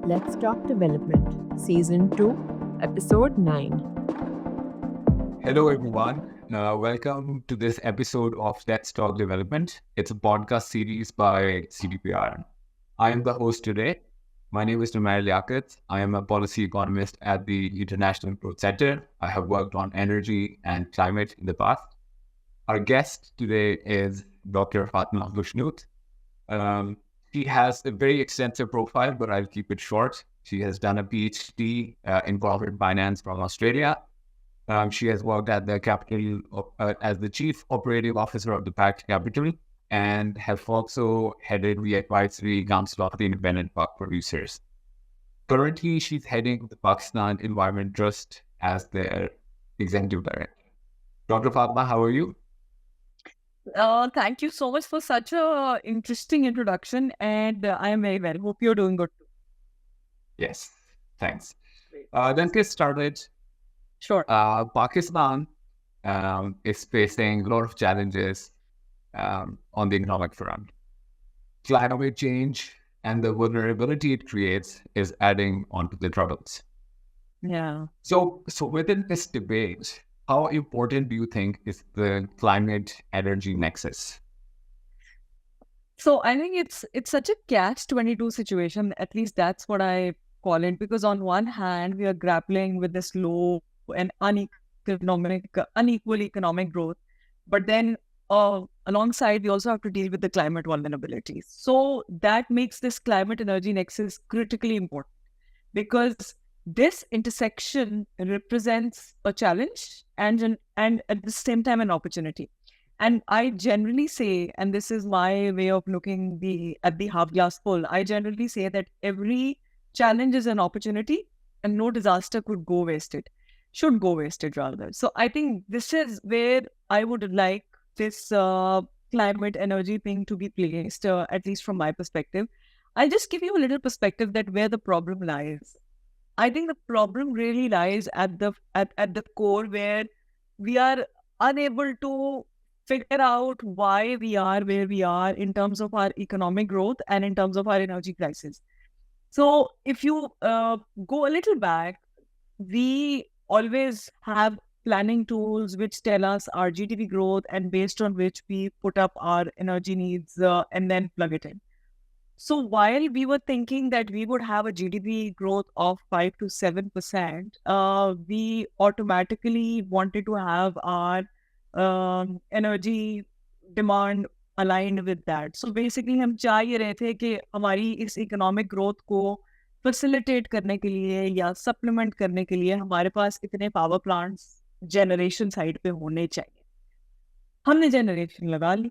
Let's Talk Development, Season 2, Episode 9. Hello, everyone. Welcome to this episode of Let's Talk Development. It's a podcast series by CDPR. I am the host today. My name is Numair Liaquat. I am a policy economist at the International Growth Center. I have worked on energy and climate in the past. Our guest today is Dr. Fatma Bushnut. She has a very extensive profile, but I'll keep it short. She has done a PhD in corporate finance from Australia. She has worked at the capital as the chief operating officer of the Pact Capital and have also headed the advisory council of the independent park producers. Currently, she's heading the Pakistan Environment Trust as their executive director. Dr. Fatma, how are you? Thank you so much for such a interesting introduction, and I am very well. Hope you're doing good too. Yes, thanks. Let's get started. Sure. Pakistan is facing a lot of challenges on the economic front. Climate change and the vulnerability it creates is adding onto the troubles. Yeah. So within this debate, how important do you think is the climate energy nexus? So I think it's such a catch-22 situation. At least that's what I call it, because on one hand we are grappling with this low and unequal economic growth, but then alongside we also have to deal with the climate vulnerabilities. So that makes this climate energy nexus critically important, because this intersection represents a challenge and at the same time an opportunity. And I generally say, and this is my way of looking at the half glass full, I generally say that every challenge is an opportunity and no disaster should go wasted rather. So I think this is where I would like this climate energy thing to be placed, at least from my perspective. I'll just give you a little perspective that where the problem lies. I think the problem really lies at the core, where we are unable to figure out why we are where we are in terms of our economic growth and in terms of our energy crisis. So if you go a little back, we always have planning tools which tell us our GDP growth, and based on which we put up our energy needs and then plug it in. So while we were thinking that we would have a GDP growth of 5 to 7%, we automatically wanted to have our energy demand aligned with that. So basically हम चाह ये रहे थे कि हमारी इस economic growth को facilitate करने के लिए या supplement करने के लिए हमारे पास इतने power plants generation side पे होने चाहिए. हमने generation लगा ली.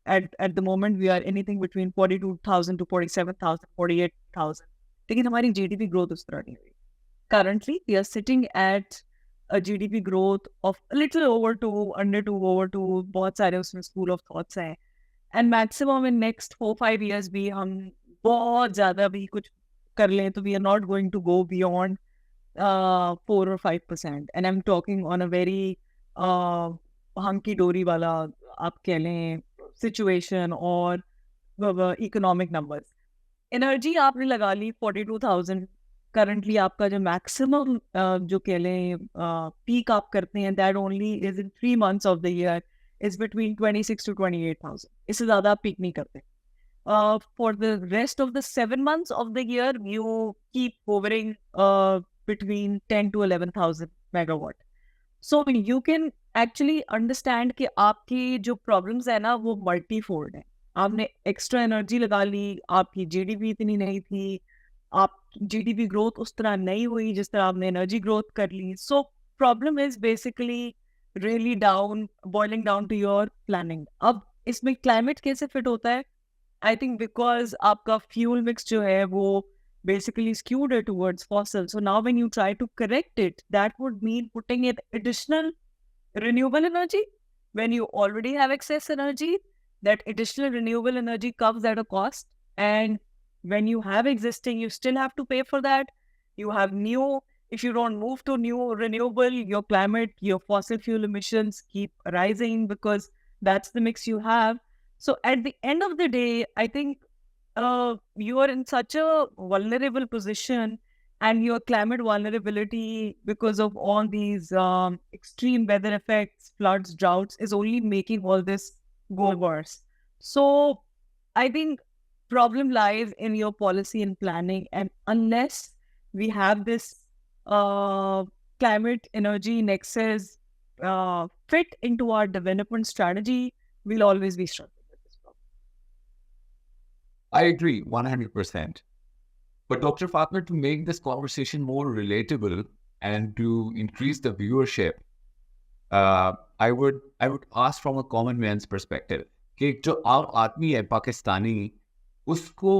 At the moment, we are anything between 42,000 to 47,000, 48,000. लेकिन हमारी GDP growth उस तरह नहीं हुई. Currently, we are sitting at a GDP growth of a little over 2, under 2, over 2. बहुत सारे उसमें school of thoughts हैं. And maximum in next 4-5 years भी हम बहुत ज़्यादा भी कुछ कर लें तो we are not going to go beyond 4 or 5%. And I'm talking on a very hunky dory वाला आप कह लें situation or economic numbers. Energy आपने लगा ली 42,000. Currently आपका जो maximum जो कह लें peak आप करते हैं, that only is in 3 months of the year, is between 26 to 28,000. इससे ज़्यादा आप peak नहीं करते. For the rest of the 7 months of the year, you keep hovering between 10 to 11,000 megawatt. So you can actually understand कि आपकी जो problems है ना वो multifold है. आपने extra energy लगा ली, आपकी GDP इतनी नहीं थी, आप GDP growth उस तरह नहीं हुई जिस तरह आपने energy growth कर ली. So problem is basically really boiling down to your planning. अब इसमें climate कैसे fit होता है? I think because आपका fuel mix जो है वो basically skewed towards fossil. So now when you try to correct it, that would mean putting in additional renewable energy. When you already have excess energy, that additional renewable energy comes at a cost. And when you have existing, you still have to pay for that. You have new, if you don't move to new renewable, your climate, your fossil fuel emissions keep rising because that's the mix you have. So at the end of the day, I think you are in such a vulnerable position, and your climate vulnerability because of all these extreme weather effects, floods, droughts, is only making all this go worse. So I think problem lies in your policy and planning, and unless we have this uh, climate energy nexus fit into our development strategy, we'll always be struggling with this problem. I agree 100%. But Dr. Fatma, to make this conversation more relatable and to increase the viewership, I would ask from a common man's perspective कि एक जो आम आदमी है पाकिस्तानी, उसको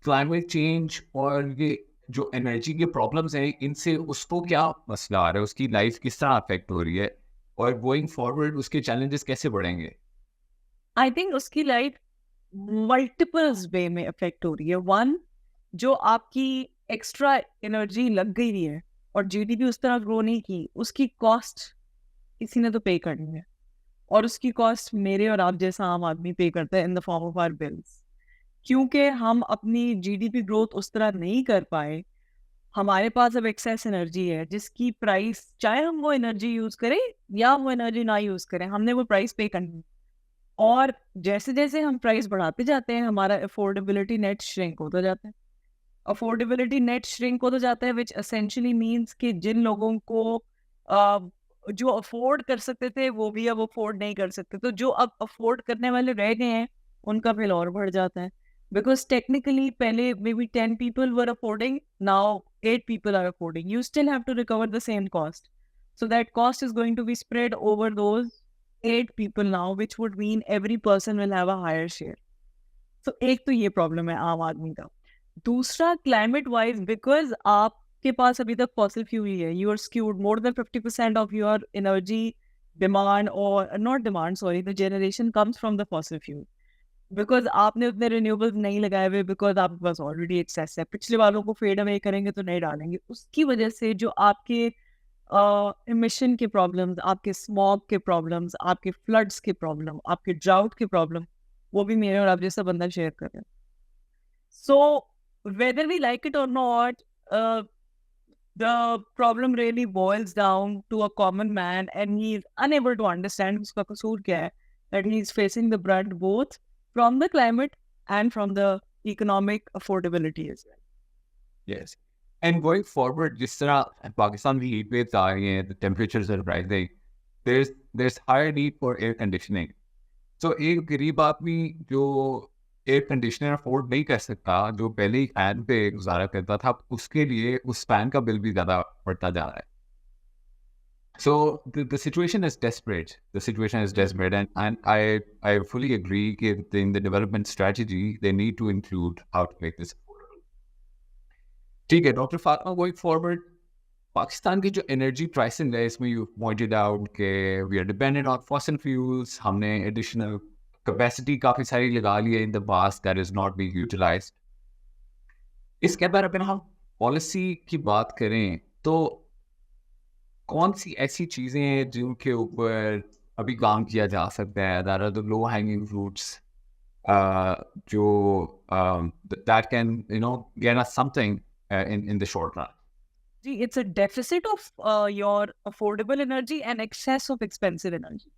climate change और ये जो एनर्जी के प्रॉब्लम्स हैं इनसे उसको क्या मसला आ रहा है, उसकी लाइफ किस तरह अफेक्ट हो रही है और गोइंग फॉरवर्ड उसके चैलेंजेस कैसे बढ़ेंगे? आई थिंक उसकी लाइफ मल्टीपल्स वे में अफेक्ट हो रही है. वन, जो आपकी एक्स्ट्रा एनर्जी लग गई है और जीडीपी उस तरह ग्रो नहीं की, उसकी कॉस्ट किसी ने तो पे करनी है, और उसकी कॉस्ट मेरे और आप जैसा आम आदमी पे करता है in the form of our bills. क्योंकि हम अपनी जीडीपी ग्रोथ उस तरह नहीं कर पाए, हमारे पास अब एक्सेस एनर्जी है जिसकी प्राइस, चाहे हम वो एनर्जी यूज करें या वो एनर्जी ना यूज करें, हमने वो प्राइस पे करनी है. और जैसे जैसे हम प्राइस बढ़ाते जाते हैं, हमारा अफोर्डेबिलिटी नेट श्रिंक होता जाता है. अफोर्डेबिलिटी नेट श्रिंक होता जाता है, विच एसेंशियली मीन्स कि जिन लोगों को जो अफोर्ड कर सकते थे वो भी अब अफोर्ड नहीं कर सकते. तो जो अब अफोर्ड करने वाले रह गए हैं उनका बिल और बढ़ जाता है. बिकॉज टेक्निकली पहले may be 10 people were affording, now 8 people are affording. You still have to recover the same cost. So that cost is going to be spread over those 8 people now, which would mean every person will have a higher share. So एक तो ये problem है आम आदमी का. दूसरा, climate wise, because आपके पास अभी तक फॉसिल फ्यूल ही है, you are skewed more than 50% of your energy demand, और not demand, sorry, the generation comes from the fossil fuel. Because आपने उतने रिन्यूएबल्स नहीं लगाए हुए, बिकॉज आपके पास ऑलरेडी एक्सेस है. पिछले वालों को फेड अवे करेंगे तो नहीं डालेंगे. उसकी वजह से जो आपके इमिशन के प्रॉब्लम्स, आपके स्मॉग के प्रॉब्लम्स, आपके फ्लड्स के प्रॉब्लम, आपके ड्राउट के प्रॉब्लम, वो भी मेरे और आप जैसा बंदा शेयर कर रहे हैं. So whether we like it or not, the problem really boils down to a common man, and he is unable to understand uska kasoor kya hai, that he is facing the brunt both from the climate and from the economic affordability as well. Yes. And going forward, जिस तरह पाकिस्तान में heat waves आ रही हैं, the temperatures are rising, there's higher need for air conditioning. So एक गरीब आदमी जो air conditioner afford नहीं कर सकता, जो पहले ही फैन पे गुजारा करता था, उसके लिए उस फैन का बिल भी ज़्यादा बढ़ता जा रहा है. So the situation is desperate. The situation is desperate, and I fully agree that in the development strategy they need to include how to make this affordable. ठीक है, doctor Fatima, going forward, Pakistan की जो एनर्जी प्राइसिंग है, इसमें you pointed out कि we are dependent on fossil fuels. हमने additional capacity काफ़ी सारी लगा ली है in the past that is not being utilized. इसके बाद अगर हम पॉलिसी की बात करें तो कौन सी ऐसी चीज़ें हैं जिनके ऊपर अभी काम किया जा सकता है, that are the low hanging fruits, जो that can get us something in the short run? It's a deficit of your affordable energy and excess of expensive energy.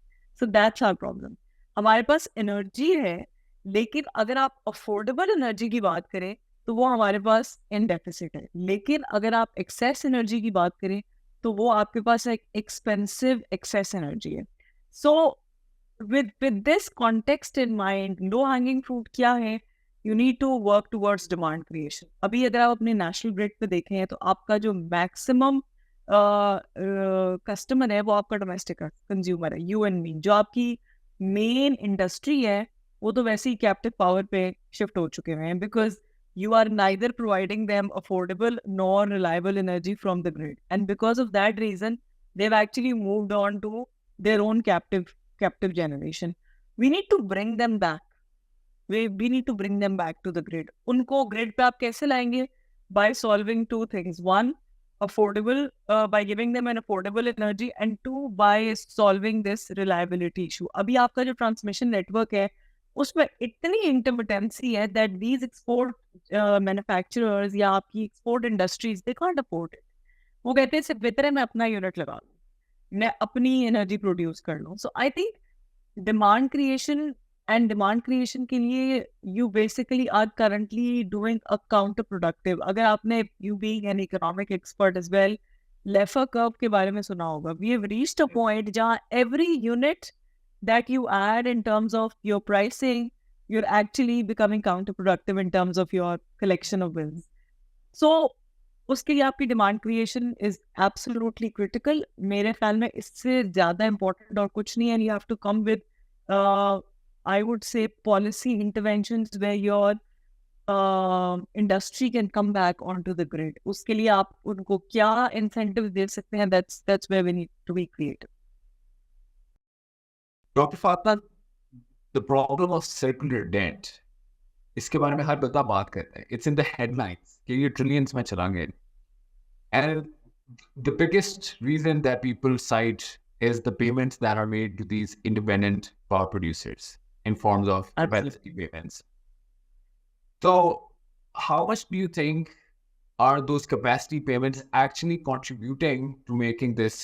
So that's our problem. हमारे पास energy है, लेकिन अगर आप affordable energy की बात करें तो वो हमारे पास इन डेफिसिट है. लेकिन अगर आप एक्सेस एनर्जी की बात करें तो वो आपके पास एक एक्सपेंसिव एक्सेस एनर्जी है. So with this context in mind, low hanging fruit क्या है? You need to work towards demand creation. अभी अगर आप अपने नेशनल ग्रिड पे देखें तो आपका जो मैक्सिमम कस्टमर है वो आपका डोमेस्टिक कंज्यूमर है, यू एंड मी. जो आपकी मेन इंडस्ट्री है वो तो वैसे ही कैप्टिव पावर पे शिफ्ट हो चुके हैं, because you are neither providing them affordable nor reliable energy from the grid, and because of that reason they've actually moved on to their own captive generation. We need to bring them back. We need to bring them back to the grid. उनको grid पे आप कैसे लाएंगे? By solving two things. One, affordable, by giving them an affordable energy, and two, by solving this reliability issue. अभी आपका जो transmission network है उसमें इतनी इंटरमिटेंसी है दैट दीज एक्सपोर्ट मैन्युफैक्चरर्स या आपकी export industries they can't afford it. वो कहते हैं सिर्फ बेहतर है मैं अपना यूनिट लगा लूं, मैं अपनी एनर्जी प्रोड्यूस कर लूं. So I think demand creation demand creation के लिए you basically are currently doing a counterproductive. अगर आपने, you being an economic expert as well, Laffer curve के बारे में सुना होगा. We have reached a point जहां every unit that you add in terms of your pricing, you're actually becoming counterproductive in terms of your collection of bills. So, उसके लिए आपकी demand creation is absolutely critical. मेरे ख्याल में इससे ज़्यादा important और कुछ नहीं है. You have to come with I would say policy interventions where your industry can come back on to the grid. उसके लिए आप उनको क्या इंसेंटिव दे सकते हैं, that's where we need to be creative. Doctor Fatima, the problem of circular debt, इसके बारे में हर बंदा बात करता है. इट्स इन द हेडलाइंस कि ये ट्रिलियंस में चला गया. And the biggest reason that people cite is the payments that are made to these independent power producers in forms of capacity payments. So, how much do you think are those capacity payments actually contributing to making this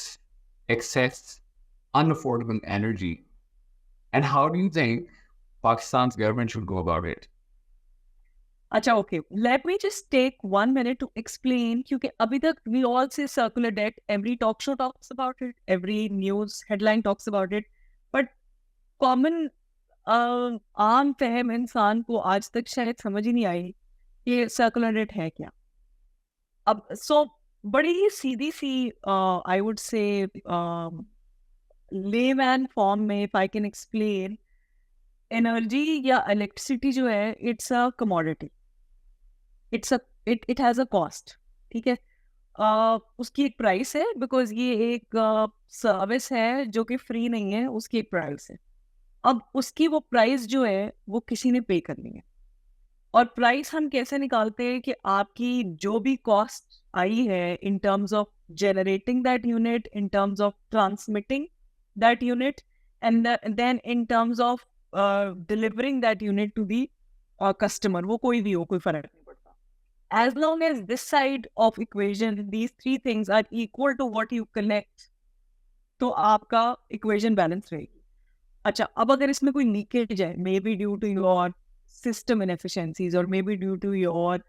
excess unaffordable energy? And how do you think Pakistan's government should go about it? अच्छा, okay. Let me just take 1 minute to explain. क्योंकि अभी तक we all say circular debt. Every talk show talks about it. Every news headline talks about it. But common आम फहम इंसान को आज तक शायद समझ ही नहीं आई कि circular debt है क्या. अब बड़ी ही सीधी सी I would say layman form में if I can explain, energy या इलेक्ट्रिसिटी जो है it's a commodity. It has a cost. ठीक है, उसकी एक प्राइस है बिकॉज ये एक सर्विस है जो कि फ्री नहीं है. उसकी एक प्राइस है. अब उसकी वो प्राइस जो है वो किसी ने पे करनी है. और प्राइस हम कैसे निकालते हैं कि आपकी जो भी कॉस्ट आई है in terms of generating that unit, in terms of transmitting that unit, and then in terms of delivering that unit to the customer. वो कोई भी हो, कोई फर्क नहीं पड़ता. As long as this side of equation, these three things are equal to what you collect, तो आपका equation balance रहेगी. अच्छा, अब अगर इसमें कोई लीकेज है, may be due to your system inefficiencies और may be due to your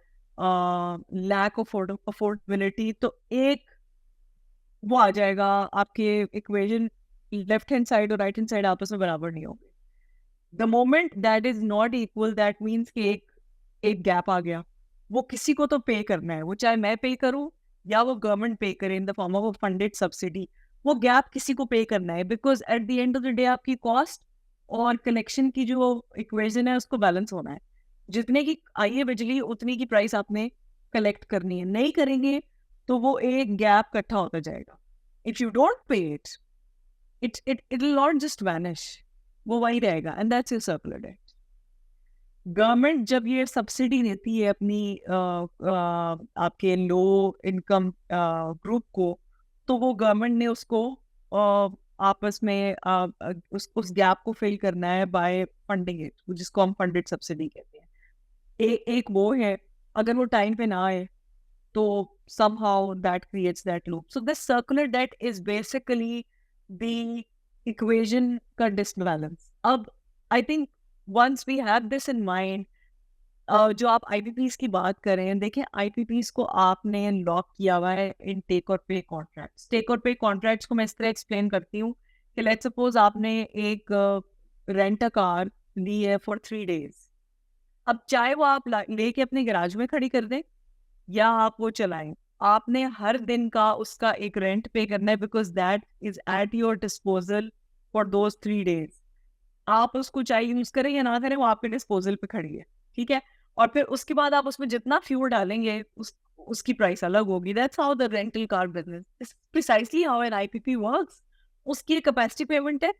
lack of affordability, तो एक वो आ जाएगा आपके इक्वेशन, लेफ्ट हैंड साइड और राइट हैंड साइड आपस में बराबर नहीं होंगे. The moment that is not equal, that means कि एक गैप आ गया. वो किसी को तो पे करना है, वो चाहे मैं पे करूं या वो गवर्नमेंट पे करे इन the form of funded subsidy. वो गैप किसी को पे करना है because at the end of the day आपकी कॉस्ट और कलेक्शन की जो इक्वेशन है उसको बैलेंस होना है. जितने की आई है बिजली उतनी की प्राइस आपने कलेक्ट करनी है. नहीं करेंगे तो वो एक गैप इकट्ठा होता जाएगा. If you don't pay it will not just vanish, वो वही रहेगा. And that's your circular debt. Government जब ये सब्सिडी देती है अपनी आपके लो इनकम ग्रुप को, तो वो गवर्नमेंट ने उसको आपस में उस गैप को फिल करना है बाय फंडिंग इट, जिसको हम फंडेड सब्सिडी कहते हैं. एक वो है. अगर वो टाइम पे ना आए तो somehow that creates that loop. So this circular debt is basically the equation का disbalance. अब I think once we have this in mind, जो आप IPPs की बात कर रहे हैं, देखें IPPs को आपने लॉक किया हुआ है इन टेक और पे कॉन्ट्रैक्ट्स. टेक और पे कॉन्ट्रैक्ट्स को मैं इस तरह एक्सप्लेन करती हूँ कि लेट्स सपोज आपने एक रेंट अ कार ली है फॉर 3 days. अब चाहे वो आप लेके अपने गैराज में खड़ी कर दें या आप वो चलाएं, आपने हर दिन का उसका एक रेंट पे करना है because that is at your disposal for those 3 days. आप उसको चाहे यूज करें या ना करें, वो आपके डिस्पोजल पे खड़ी है. ठीक है, और फिर उसके बाद आप उसमें जितना फ्यूल डालेंगे उसकी प्राइस अलग होगी. That's how the rental car business is precisely how an IPP works. उसकी कैपेसिटी पेमेंट है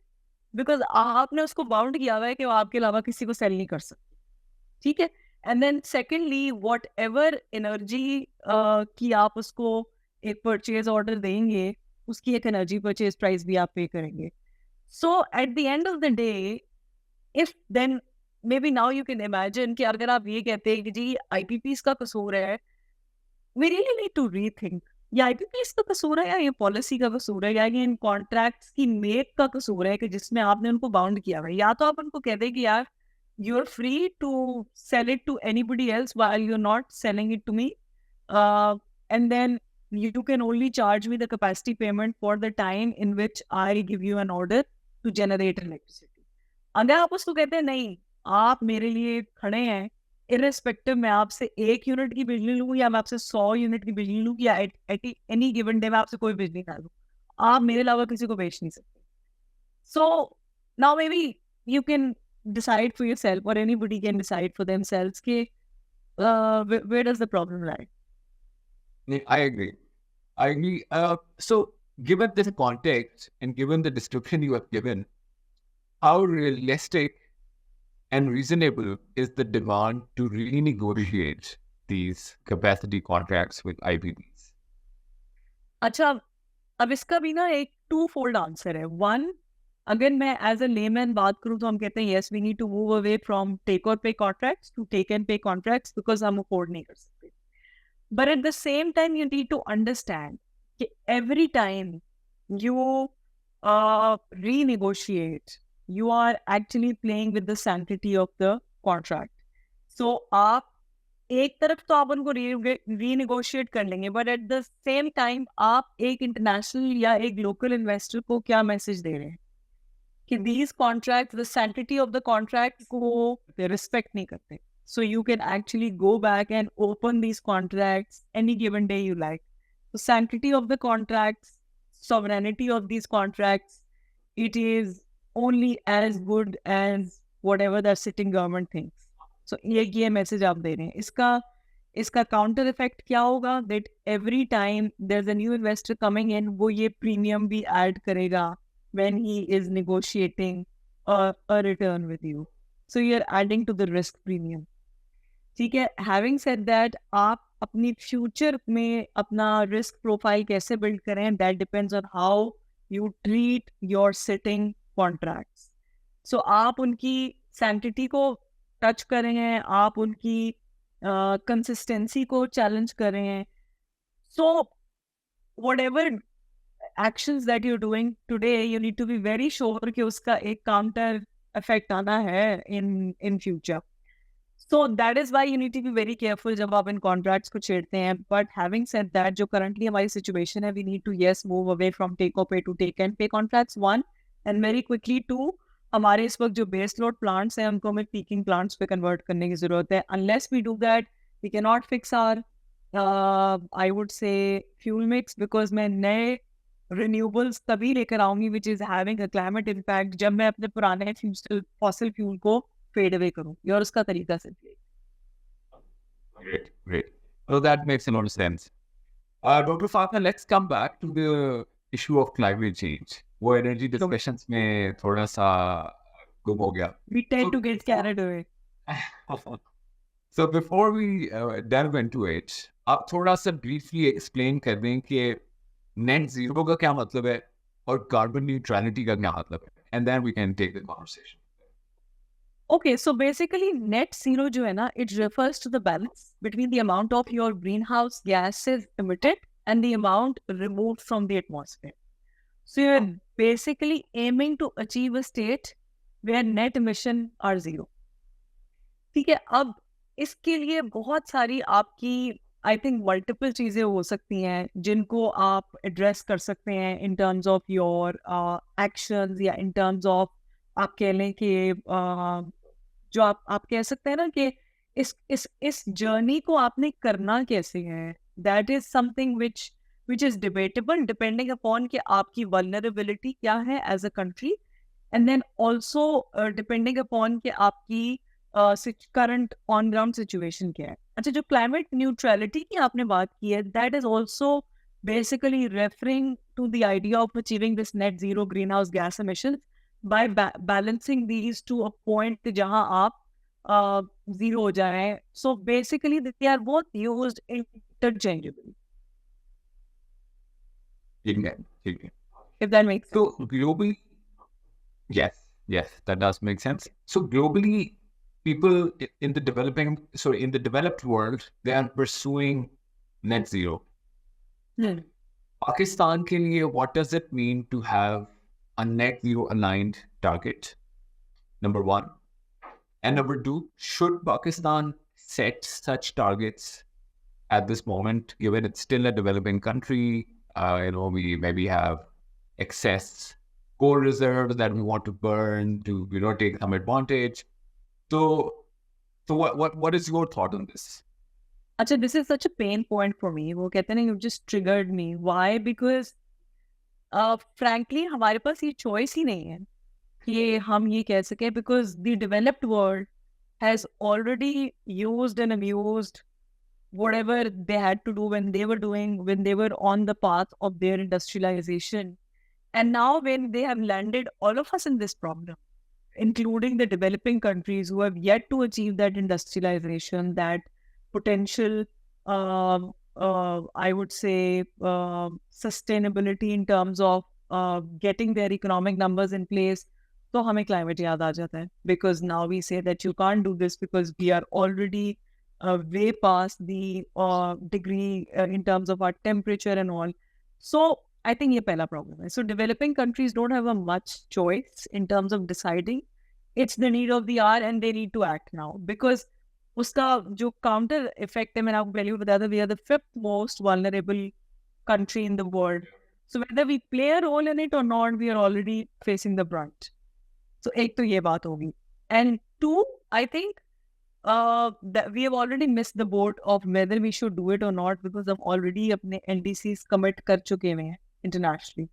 बिकॉज आपने उसको बाउंड किया हुआ है कि वो आपके अलावा किसी को सेल नहीं कर सकती. ठीक है, and then secondly whatever energy की आप उसको एक परचेज ऑर्डर देंगे, उसकी एक एनर्जी परचेज प्राइस भी आप पे करेंगे. So at the end of the day, if then maybe now you can imagine कि अगर आप ये कहते हैं कि जी आईपीपीस का कसूर है, we really need to rethink. या आईपीपीएस का कसूर है, या ये पॉलिसी का कसूर है, या ये इन कॉन्ट्रैक्ट्स की मेक का कसूर है कि जिसमें आपने उनको बाउंड किया हुआ है. या तो आप उनको कह दें कि यार you are free to sell it to anybody else while you are not selling it to me, and then you can only charge me the capacity payment for the time in which I give you an order to generate electricity. अगर आप उसको कहते हैं नहीं, आप मेरे लिए खड़े हैं, इरेस्पेक्टिव मैं आपसे 1 यूनिट की बिजली लूँ या मैं आपसे 100 यूनिट की बिजली लूँ, या एट एनी गिवन डे मैं आपसे कोई बिजली ना लूँ, आप मेरे अलावा किसी को बेच नहीं सकते. So now maybe you can decide for yourself, और anybody can decide for themselves कि where does the problem lie. I agree. I agree. So, given this context and given the description you have given, how realistic and reasonable is the demand to renegotiate these capacity contracts with IPPs? अच्छा, अब इसका भी ना एक to fold answer है. One, अगर मैं as a layman बात करूं तो हम कहते हैं yes we need to move away from take और pay contracts to take and pay contracts because हम अफोर्ड नहीं कर सकते. But at the same time, you need to understand that every time you renegotiate, you are actually playing with the sanctity of the contract. So, आप एक तरफ तो आप उनको रीनेगोशिएट कर लेंगे, but at the same time आप एक इंटरनेशनल या एक लोकल इन्वेस्टर को क्या मैसेज दे रहे हैं कि these contracts, the sanctity of the contract को रिस्पेक्ट नहीं करते. So you can actually go back and open these contracts any given day you like. The sanctity of the contracts, sovereignty of these contracts, it is only as good as whatever the sitting government thinks. So ये message आप दे रहे हैं. इसका counter effect क्या होगा? That every time there's a new investor coming in, वो ये premium भी add करेगा when he is negotiating a return with you. So you're adding to the risk premium. ठीक है. हैविंग सेड दैट, आप अपनी फ्यूचर में अपना रिस्क प्रोफाइल कैसे बिल्ड करें, that depends on how you treat your sitting contracts. So आप उनकी सैंक्टिटी को टच कर रहे हैं, आप उनकी कंसिस्टेंसी को चैलेंज कर रहे हैं. So whatever actions that you doing today, you need to be very sure कि उसका एक काउंटर इफेक्ट आना है in future. So that is why you need to be very careful जब आप इन contracts को छेड़ते हैं. But having said that, जो currently हमारी situation है, we need to yes move away from take or pay to take and pay contracts, one, and very quickly two, हमारे इस वक्त जो base load plants हैं हमको हमें peaking plants पे convert करने की ज़रूरत है. Unless we do that, we cannot fix our I would say fuel mix, because मैं नए renewables तभी लेकर आऊँगी which is having a climate impact जब मैं अपने पुराने fossil fuel को fade away करूँ, और उसका तरीका से. Great. So that makes a lot of sense. Dr. Fatma, let's come back to the issue of climate change. वो energy discussions में थोड़ा सा गुम हो गया. We tend to get carried away. So before we delve into it, आप थोड़ा सा briefly explain कर दें कि net zero का क्या मतलब है और carbon neutrality का क्या मतलब है, and then we can take the conversation. Okay, so basically net zero जो है ना, it refers to the balance between the amount of your greenhouse gases emitted and the amount removed from the atmosphere. So you're basically aiming to achieve a state where net emission are zero. ठीक है. अब इसके लिए बहुत सारी आपकी I think multiple चीज़ें हो सकती हैं जिनको आप address कर सकते हैं in terms of your actions, या in terms of आप कह लें कि जो आप कह सकते हैं ना कि इस जर्नी को आपने करना कैसे है. That is something which is debatable depending upon कि आपकी वल्नरेबिलिटी क्या है as a country, and then also depending upon कि आपकी करंट ऑन ग्राउंड सिचुएशन क्या है. अच्छा, जो क्लाइमेट न्यूट्रलिटी की आपने बात की है, that is also basically referring to the idea of achieving this net zero green house gas emission by balancing these to a point जहाँ आप zero हो जाए. So basically they are both used interchangeably. ठीक है. If that makes sense. So globally, yes, that does make sense. So globally, people in the developed world, they are pursuing net zero. Pakistan ke liye, what does it mean to have a net zero aligned target? Number one. And number two, should Pakistan set such targets at this moment, given it's still a developing country? We maybe have excess coal reserves that we want to burn to, take some advantage. So what is your thought on this? Acha, this is such a pain point for me. वो कहते हैं ना, you've just triggered me. Why? Because frankly, हमारे पास ये choice ही नहीं है कि हम ये कह सके, because the developed world has already used and abused whatever they had to do when they were on the path of their industrialization. And now when they have landed all of us in this problem, including the developing countries who have yet to achieve that industrialization, that potential, I would say, sustainability in terms of getting their economic numbers in place, तो हमें climate याद आ जाता है, because now we say that you can't do this because we are already way past the degree in terms of our temperature and all. So I think ये पहला problem है. So developing countries don't have a much choice in terms of deciding. It's the need of the hour and they need to act now, because उसका जो counter effect है, मैंने आपको पहले भी बताया था, we are the 5th most vulnerable country in the world. So whether we play a role in it or not, we are already facing the brunt. So एक तो ये बात होगी. And two, I think that we have already missed the boat of whether we should do it or not, because हम already अपने NDCs commit कर चुके हुए हैं internationally.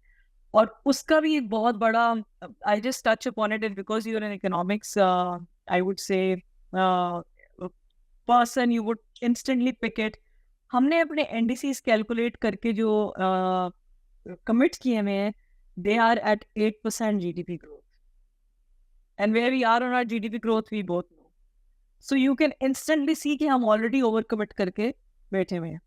और उसका भी एक बहुत बड़ा, I just touch upon it because you're in economics, I would say, person, you would instantly pick it. हमने अपने NDCs calculate करके जो commit किए हुए हैं, they are at 8% GDP growth. And where we are on our GDP growth, we both know. So you can instantly see कि हम already overcommit करके बैठे हुए हैं.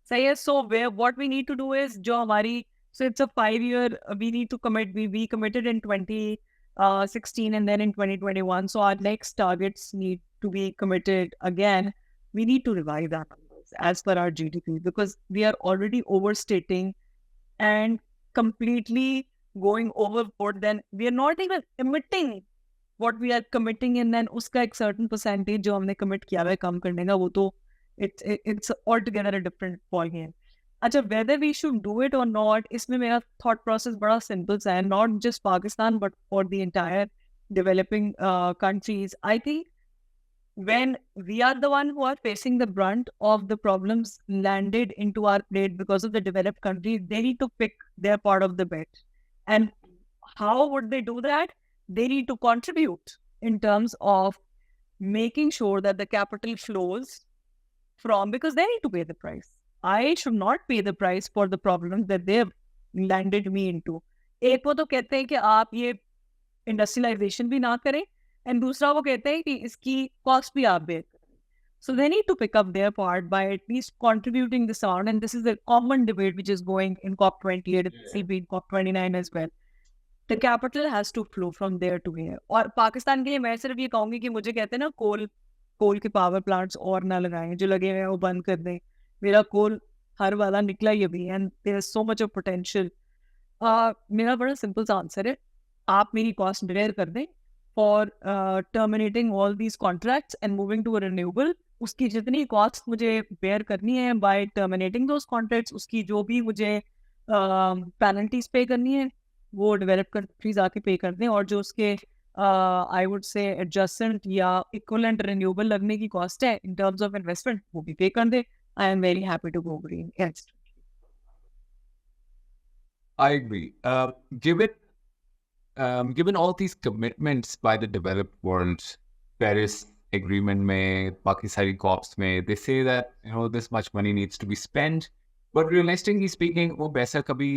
सही है. So what we need to do is जो हमारी, so it's a 5-year, we need to commit. We committed in 2016 and then in 2021. So our next targets need to be committed again. We need to revise our numbers as per our GDP, because we are already overstating and completely going overboard. Then we are not even emitting what we are committing in, then उसका एक certain percentage जो हमने commit किया है कम करने का, वो तो it's altogether a different ball game. अच्छा, whether we should do it or not, इसमें मेरा thought process बड़ा simple सा है, not just Pakistan but for the entire developing countries. I think when we are the one who are facing the brunt of the problems landed into our plate because of the developed countries, they need to pick their part of the bet. And how would they do that? They need to contribute in terms of making sure that the capital flows from, because they need to pay the price. I should not pay the price for the problems that they have landed me into. एक वो तो कहते हैं कि आप ये industrialization भी ना करें, and दूसरा वो कहते हैं कि इसकी cost भी आप bear करें. So they need to pick up their part by at least contributing this on, and this is a common debate which is going in COP28, CP, COP29 as well. The capital has to flow from there to here. और पाकिस्तान के लिए मैं सिर्फ ये कहूँगी कि मुझे कहते हैं ना, कोल के पावर प्लांट्स और ना लगाएं, जो लगे हुए हैं वो बंद कर दें. मेरा कोल हर वाला निकला ही अभी, and there is so much of potential. मेरा बड़ा सिंपल सा आंसर है, आप मेरी कॉस्ट बेयर कर दें for terminating all these contracts and moving to a renewable. उसकी जितनी कॉस्ट मुझे बेयर करनी है बाय टर्मिनेटिंग दोज कॉन्ट्रैक्ट्स, उसकी जो भी मुझे पेनल्टीज पे करनी है, वो डेवलप कंट्रीज आके पे कर दें. और जो उसके आई वुड से एडजस्टमेंट या इक्विवेलेंट रिन्यूएबल लगने की कॉस्ट है इन टर्म्स ऑफ इन्वेस्टमेंट, वो भी पे कर दें. I am very happy to go green. Yes. I agree. Given all these commitments by the developed world, Paris Agreement में, बाकी सारी COPs में, they say that this much money needs to be spent, but realistically speaking, वो पैसा कभी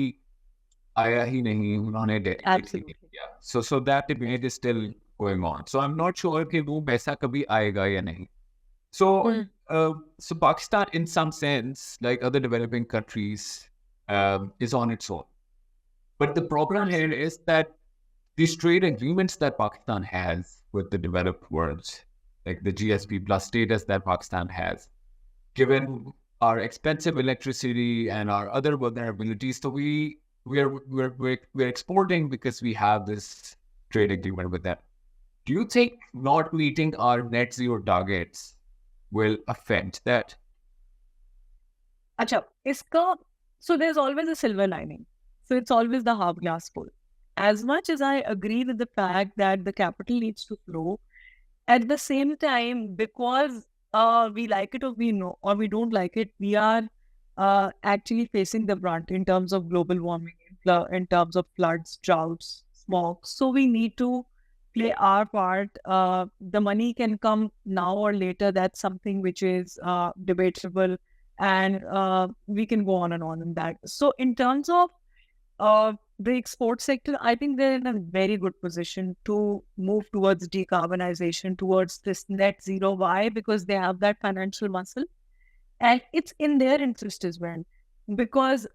आया ही नहीं, उन्होंने Absolutely. Yeah. So that debate is still going on. So I'm not sure कि वो पैसा कभी आएगा या नहीं. So Pakistan, in some sense, like other developing countries, is on its own. But the problem here is that these trade agreements that Pakistan has with the developed world, like the GSP plus status that Pakistan has, given our expensive electricity and our other vulnerabilities. So we're exporting because we have this trade agreement with them. Do you think not meeting our net zero targets will affect that? Acha, so there's always a silver lining. So it's always the half glass full. As much as I agree with the fact that the capital needs to flow, at the same time, because we like it or we don't like it, we are actually facing the brunt in terms of global warming, in terms of floods, droughts, smog. So we need to play our part. The money can come now or later. That's something which is debatable, and we can go on and on in that. So in terms of the export sector, I think they're in a very good position to move towards decarbonization, towards this net zero. Why? Because they have that financial muscle, and it's in their interest as well. Because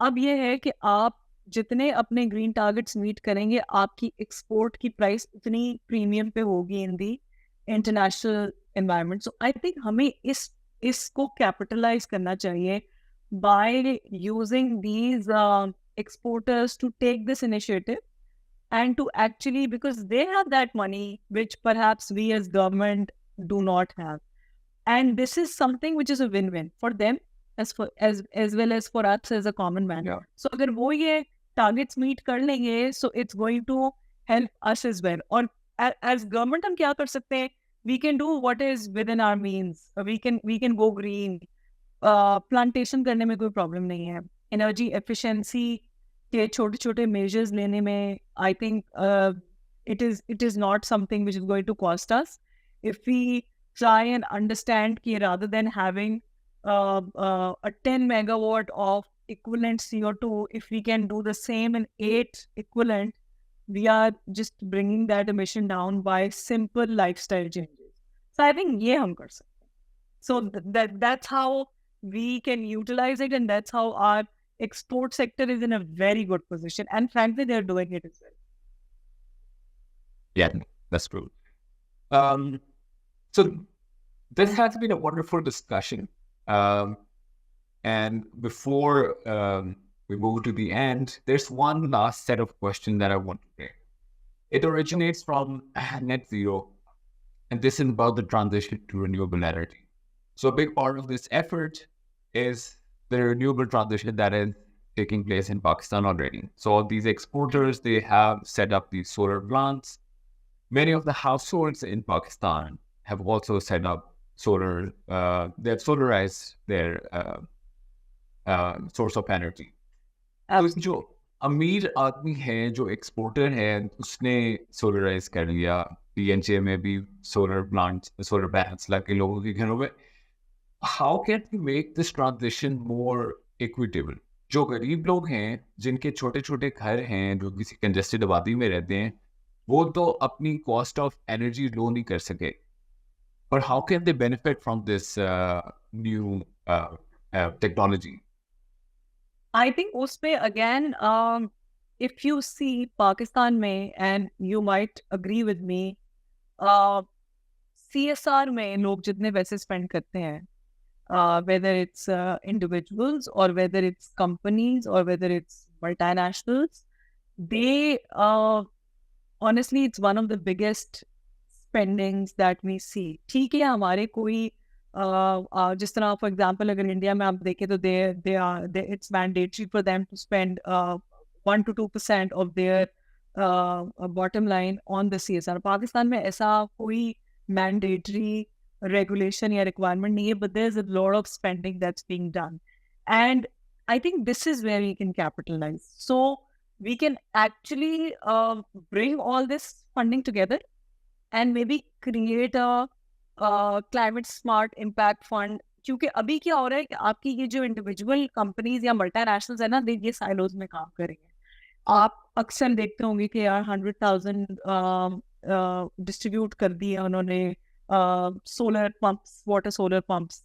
अब ये है कि आप जितने अपने green targets meet करेंगे, आपकी export की प्राइस उतनी प्रीमियम पे होगी in the international environment. So I think हमें इसको कैपिटलाइज करना चाहिए by using these exporters to take this initiative and to actually, because they have that money which perhaps we as government do not have, and this is something which is a win-win for them as well as for us as a common man. Yeah. So अगर वो ये targets meet कर लेंगे, so it's going to help us as well. और as government हम क्या कर सकते हैं? We can do what is within our means. We can go green. Plantation करने में कोई प्रॉब्लम नहीं है. एनर्जी एफिशिएंसी के छोटे छोटे मेजर्स लेने में I think it is not something which is going to cost us if we try and understand कि rather than having a 10 megawatt of equivalent CO2, if we can do the same in 8 equivalent, we are just bringing that emission down by simple lifestyle changes. So I think ये हम कर सकते हैं. So that's how we can utilize it, and that's how our export sector is in a very good position, and frankly they're doing it as well. Yeah, that's true. So this has been a wonderful discussion, and before we move to the end, there's one last set of questions that I want to make. It originates from net zero, and this is about the transition to renewable energy. So a big part of this effort is the renewable transition that is taking place in Pakistan already. So these exporters, they have set up these solar plants. Many of the households in Pakistan have also set up solar, they have solarized their source of energy. जो अमीर आदमी है, जो exporter है, उसने solarise कर लिया. PNJ में भी सोलर प्लांट्स, सोलर पैनल्स लगे लोगों के घरों में. How can we make this transition more equitable? जो गरीब लोग हैं, जिनके छोटे छोटे घर हैं, जो किसी कंजेस्टेड आबादी में रहते हैं, वो तो अपनी कॉस्ट ऑफ एनर्जी लो नहीं कर सके. But how can they benefit from this new technology? I think उसपे again, if you see Pakistan में, and you might agree with me, CSR में लोग जितने पैसे spend करते हैं, whether it's individuals or whether it's companies or whether it's multinationals, they honestly, it's one of the biggest spendings that we see. ठीक है, हमारे कोई जिस तरह for example अगर इंडिया में आप देखें तो it's mandatory for them to spend 1 to 2% of their bottom line on the CSR. Pakistan में ऐसा कोई mandatory regulation या requirement nahi hai, but there's a lot of spending that's being done, and I think this is where we can capitalize. So we can actually bring all this funding together and maybe create a climate smart impact fund. क्योंकि अभी क्या हो रहा है कि आपकी ये जो इंडिविजुअल कंपनीज या मल्टीनेशनल्स है ना, ये साइलोज में काम करेंगे. आप अक्सर देखते होंगे कि यार 100,000 डिस्ट्रीब्यूट कर दिए उन्होंने solar pumps, water solar pumps,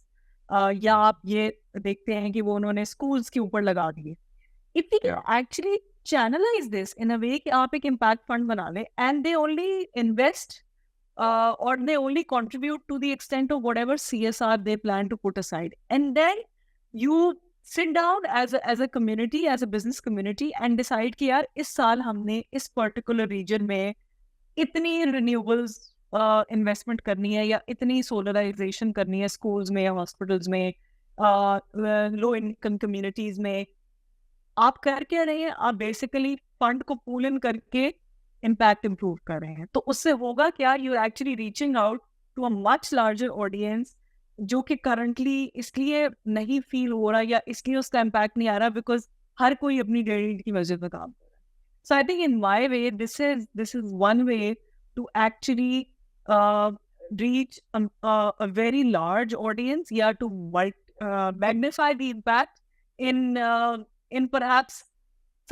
या आप ये देखते हैं कि वो उन्होंने स्कूल्स के ऊपर लगा दिए. If we actually channelise this in a way कि आप एक इम्पैक्ट फंड बना लें, and they only invest or they only contribute to the extent of whatever CSR they plan to put aside. And then you sit down as a community, as a business community, and decide कि यार इस साल हमने इस particular region में इतनी renewables investment करनी है या इतनी solarization करनी है schools में या hospitals में, low income communities में. आप कर क्या रहे हैं? आप बेसिकली फंड को पूल इन करके इम्पैक्ट इम्प्रूव कर रहे हैं. तो उससे होगा क्या? You are actually reaching out to a much larger audience जो कि करंटली इसलिए नहीं फील हो रहा या इसलिए उसका इम्पैक्ट नहीं आ रहा बिकॉज हर कोई अपनी डेली की वजह पे काम कर रहा है. So I think in my way this is one way to actually reach a very large audience, yeah, to magnify the impact in perhaps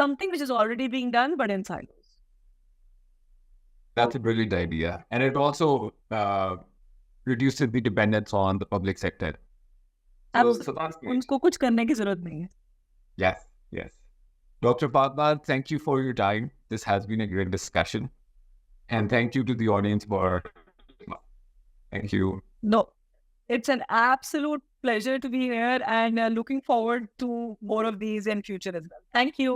something which is already being done, but in silos. That's a brilliant idea. And it also reduces the dependence on the public sector. So that's great. उनको कुछ करने की जरूरत नहीं है. Yes, yes. Dr. Padma, thank you for your time. This has been a great discussion. And thank you to the audience for... Thank you. No, it's an absolute pleasure to be here and looking forward to more of these in future as well. Thank you.